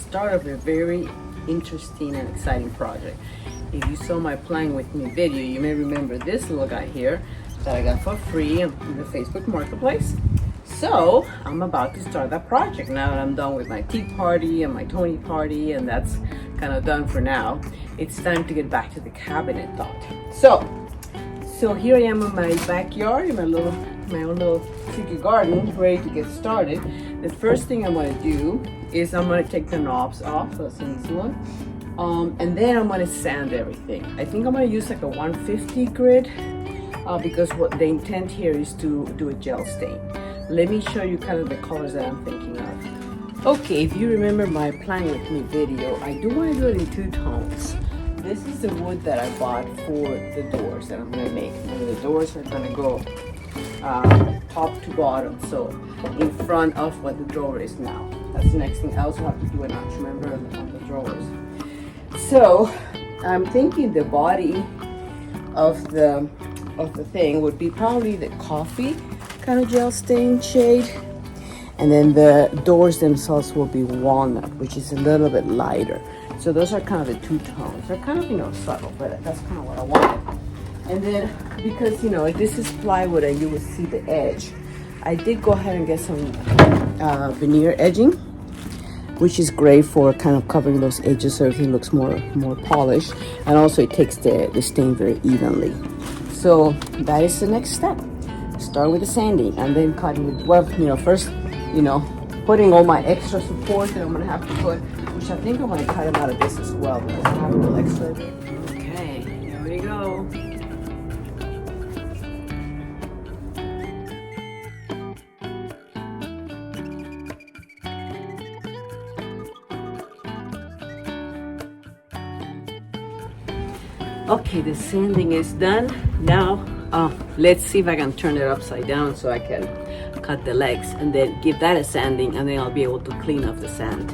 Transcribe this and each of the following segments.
Start of a very interesting and exciting project. If you saw my playing with me video, you may remember this little guy here that I got for free in the Facebook Marketplace. So I'm about to start that project now that I'm done with my tea party and my Tony party, and that's kind of done for now. It's time to get back to the cabinet thought. So here I am in my backyard, in my own little secret garden, ready to get started. The first thing I'm going to do is I'm going to take the knobs off. That's an easy one. And then I'm going to sand everything. I think I'm going to use like a 150 grit because what the intent here is to do a gel stain. Let me show you kind of the colors that I'm thinking of. Okay, if you remember my Playing With Me video, I do want to do it in 2 tones. This is the wood that I bought for the doors that I'm going to make. And the doors are going to go top to bottom, so in front of what the drawer is now. That's the next thing. I also have to do a notch, remember, on the drawers. So I'm thinking the body of the thing would be probably the coffee kind of gel stain shade, and then the doors themselves will be walnut, which is a little bit lighter. So those are kind of the 2 tones. They're kind of, you know, subtle, but that's kind of what I wanted. And then, because, you know, this is plywood and you will see the edge, I did go ahead and get some veneer edging, which is great for kind of covering those edges so everything looks more polished. And also it takes the stain very evenly. So that is the next step. Start with the sanding and then cutting with, well, you know, first, you know, putting all my extra support that I'm going to have to put, which I think I'm going to cut them out of this as well because I have a little extra. Okay, here we go. Okay, the sanding is done. Now, let's see if I can turn it upside down so I can cut the legs and then give that a sanding, and then I'll be able to clean off the sand.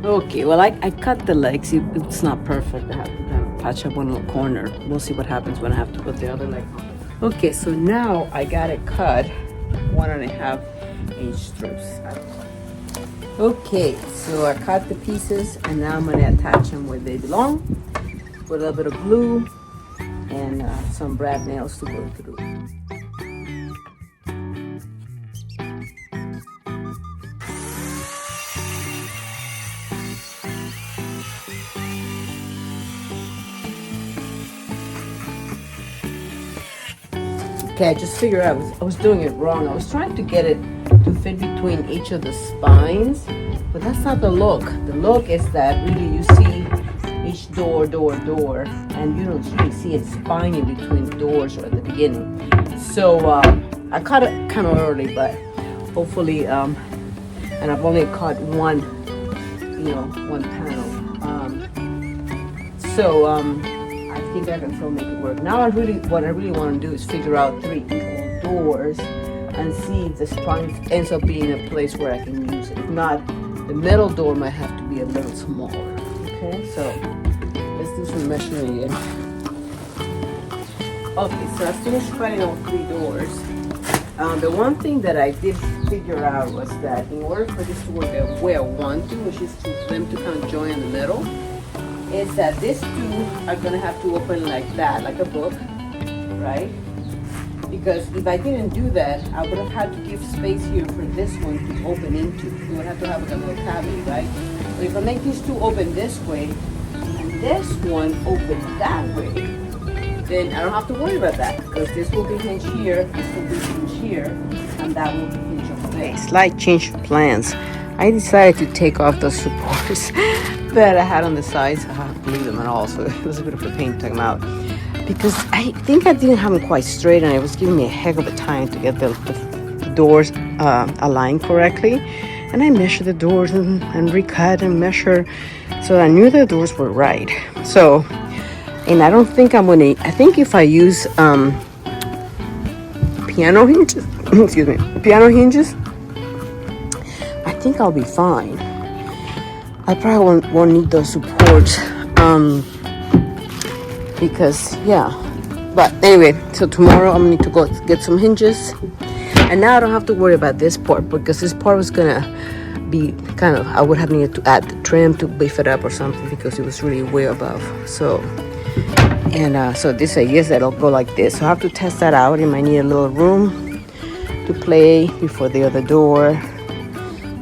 Okay, well, I cut the legs. It's not perfect. I have to kind of patch up one little corner. We'll see what happens when I have to put the other leg on. Okay, so now I got it cut 1.5 inch strips. Okay, so I cut the pieces and now I'm going to attach them where they belong with a little bit of glue and some brad nails to go through. Okay, I just figured I was doing it wrong. I was trying to get it to fit between each of the spines, but that's not the look. The look is that really you see each door, and you don't really see it spine in between doors or at the beginning. So I cut it kind of early, but hopefully, and I've only cut one panel. I think I can still make it work. Now what I really want to do is figure out 3 equal doors and see if the spine ends up being a place where I can use it. If not, the middle door might have to be a little smaller. Okay, so let's do some measuring again. Okay, so I finished cutting all 3 doors. The one thing that I did figure out was that in order for this to work the way I want to, which is for them to kind of join in the middle, is that these 2 are going to have to open like that, like a book, right? because if I didn't do that, I would have had to give space here for this one to open into. You would have to have like a little cavity, right? But if I make these two open this way and this one open that way, then I don't have to worry about that, because this will be hinged here, this will be hinged here, and that will be hinged over there. Slight change of plans. I decided to take off those supports that I had on the sides. I have to leave them at all, so it was a bit of a pain to take them out, because I think I didn't have them quite straight, and it was giving me a heck of a time to get the doors aligned correctly. And I measured the doors and recut and measure, so I knew the doors were right. So, and I don't think I'm gonna, I think if I use piano hinges, excuse me, piano hinges, I think I'll be fine. I probably won't need those supports, because yeah. But anyway, so tomorrow I'm gonna need to go get some hinges, and now I don't have to worry about this part, because this part was gonna be kind of, I would have needed to add the trim to beef it up or something, because it was really way above. So, and so this, I guess that'll go like this. So I have to test that out. It might need a little room to play before the other door,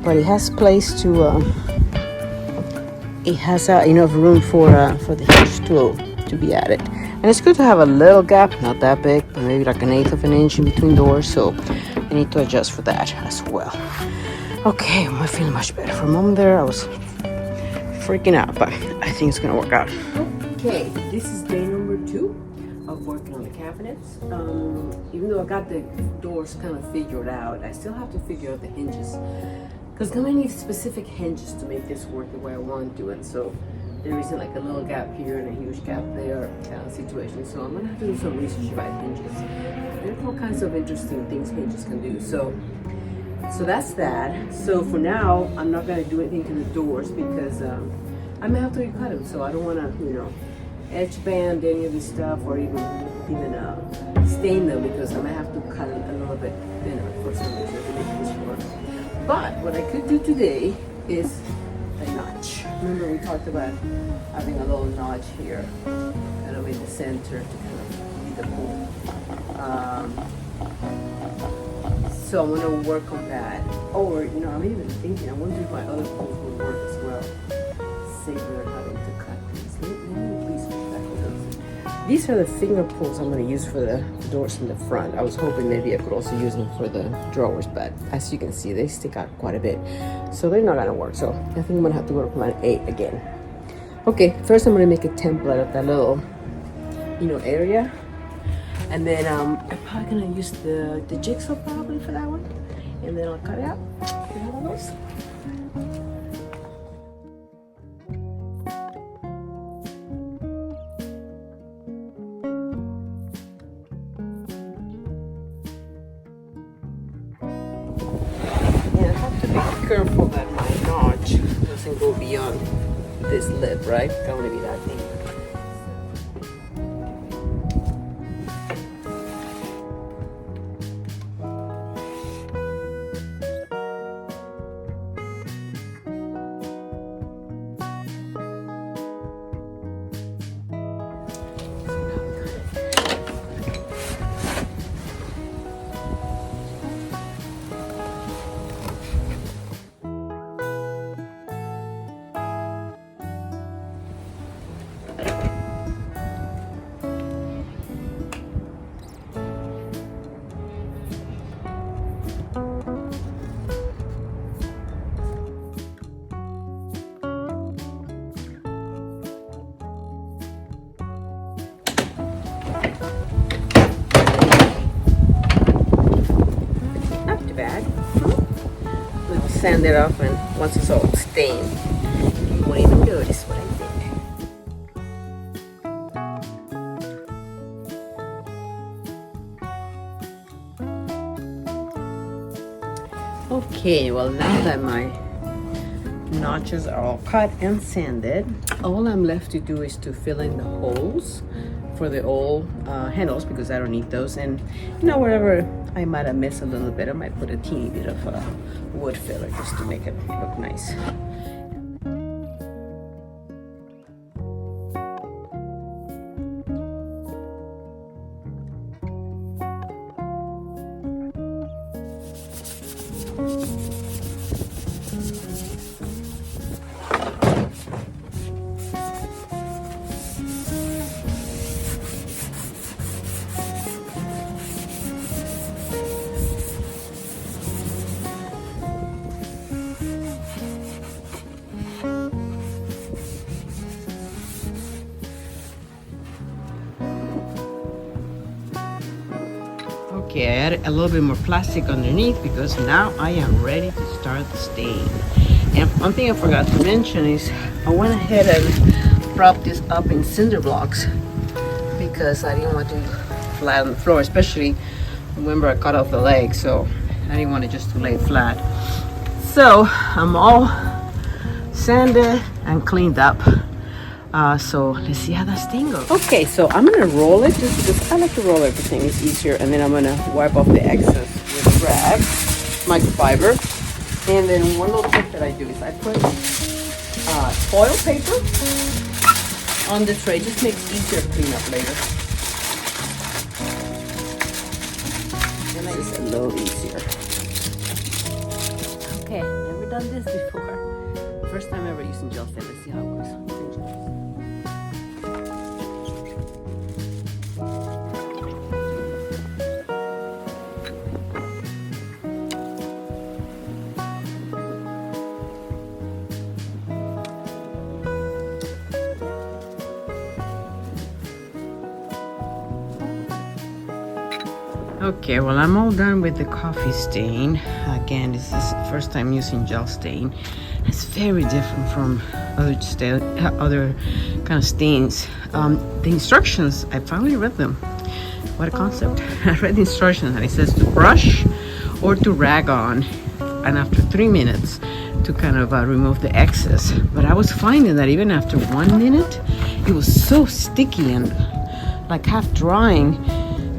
but it has place to. It has enough room for the hinge to be added, and it's good to have a little gap, not that big, but maybe like 1/8 of an inch in between doors. So I need to adjust for that as well. Okay, I'm feeling much better. For a moment there, I was freaking out, but I think it's gonna work out. Okay, this is day number 2 of working on the cabinets. Even though I got the doors kind of figured out, I still have to figure out the hinges, because I'm gonna need specific hinges to make this work the way I want to. And so there isn't like a little gap here and a huge gap there kind of situation. So I'm gonna have to do some research about hinges. There's all kinds of interesting things hinges can do. So that's that. So for now, I'm not gonna do anything to the doors, because I may have to recut them. So I don't wanna, edge band any of this stuff, or even stain them, because I might have to cut it a little bit thinner for some reason to make this work. But what I could do today is a notch. Remember we talked about having a little notch here, kind of in the center to kind of be the pool. So I'm gonna work on that. Or, I'm even thinking, I wonder if my other pools will work as well. Save we're having to cut these. Let me please look back at those. These are the finger pulls I'm gonna use for the doors in the front. I was hoping maybe I could also use them for the drawers, but as you can see, they stick out quite a bit. So they're not gonna work. So I think I'm gonna have to work on my 8 again. Okay, first I'm gonna make a template of that little, area. And then I'm probably gonna use the jigsaw probably for that one. And then I'll cut it out. See how that goes. Yeah, I have to be careful that my notch doesn't go beyond this lip, right? Don't want to be that deep. Bad. We'll sand it off, and once it's all stained, you won't even notice what I did. Okay, well, now that my notches are all cut and sanded, all I'm left to do is to fill in the holes for the old handles, because I don't need those. And wherever I might have missed a little bit, I might put a teeny bit of wood filler just to make it look nice. Okay, I added a little bit more plastic underneath because now I am ready to start the stain. And one thing I forgot to mention is I went ahead and propped this up in cinder blocks because I didn't want to flat on the floor, especially remember I cut off the leg, so I didn't want it just to lay flat. So I'm all sanded and cleaned up. So let's see how that stain goes. Okay, so I'm gonna roll it just because I like to roll everything, it's easier, and then I'm gonna wipe off the excess with a rag, microfiber. And then one little trick that I do is I put foil paper on the tray. Just makes it easier to clean up later. And that is a little easier. Okay, never done this before. First time ever using gel stain. Let's see how it goes. Okay, well, I'm all done with the coffee stain. Again, this is the first time using gel stain. It's very different from other kind of stains. The instructions, I finally read them. What a concept. I read the instructions and it says to brush or to rag on, and after 3 minutes to kind of remove the excess. But I was finding that even after 1 minute, it was so sticky and like half drying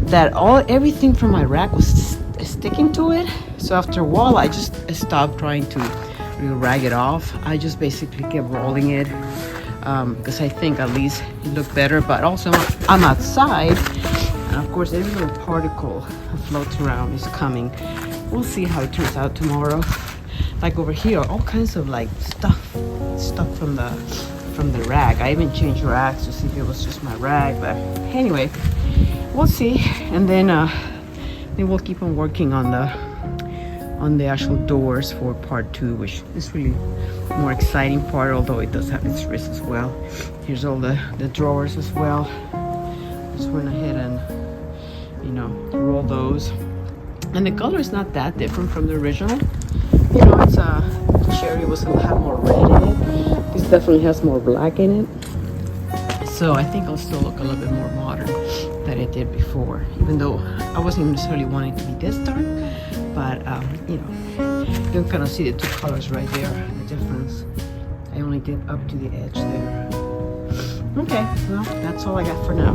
that everything from my rack was sticking to it. So after a while, I just stopped trying to rag it off. I just basically kept rolling it because I think at least it looked better. But also I'm outside, and of course every little particle that floats around is coming. We'll see how it turns out tomorrow. Like over here, all kinds of like stuff from the rag. I even changed rags to see if it was just my rag, but anyway, we'll see. And then we'll keep on working on the actual doors for part 2, which is really more exciting part, although it does have its risks as well. Here's all the drawers as well. Just went ahead and roll those, and the color is not that different from the original. It's cherry was have more red in it. This definitely has more black in it, so I think I'll still look a little bit more modern than it did before, even though I wasn't necessarily wanting to be this dark. But you can kind of see the two colors right there, the difference. I only did up to the edge there. Okay, well, that's all I got for now.